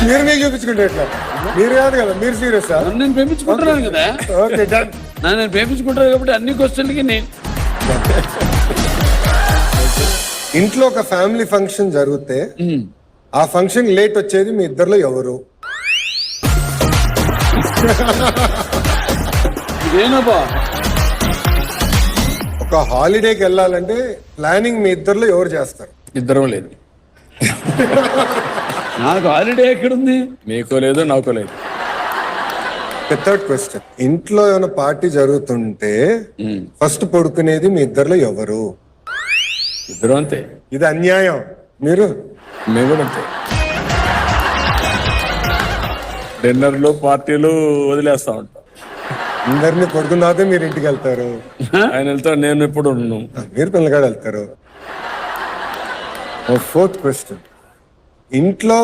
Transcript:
మీరు మీకు చూపించుకుంటే ఎట్లా? మీరు కాదు కదా, మీరు సీరియస్. నేను ప్రేమించుకుంటున్నాను కదా, ఓకే డన్. నేను ప్రేమించుకుంటాను కాబట్టి అన్ని క్వశ్చన్లకి నేను. ఇంట్లో ఒక ఫ్యామిలీ ఫంక్షన్ జరిగితే ఆ ఫంక్షన్ లేట్ వచ్చేది మీ ఇద్దరిలో ఎవరు? ఇదేనబ్బా, ఒక హాలిడేకి వెళ్ళాలంటే ప్లానింగ్ మీ ఇద్దరిలో ఎవరు చేస్తారు? ఇద్దరం లేదు. నాకు హాలిడే ఎక్కడుంది? నీకో లేదు, నాకో లేదు. థర్డ్ క్వశ్చన్, ఇంట్లో ఏమైనా పార్టీ జరుగుతుంటే ఫస్ట్ పడుకునేది మీ ఇద్దరిలో ఎవరు? ఇద్దరు అంతే. ఇది అన్యాయం. మీరు? మేము కూడా అంతే. డిన్నర్లు పార్టీలు వదిలేస్తా ఉంటాం. అందరినీ పడుకున్న తర్వాత మీరు ఇంటికి వెళ్తారు. ఆయన వెళ్తాడు, నేను ఇప్పుడు మీరు పిల్లగాడు వెళ్తారు. ఫోర్త్ క్వశ్చన్, ఇంట్లో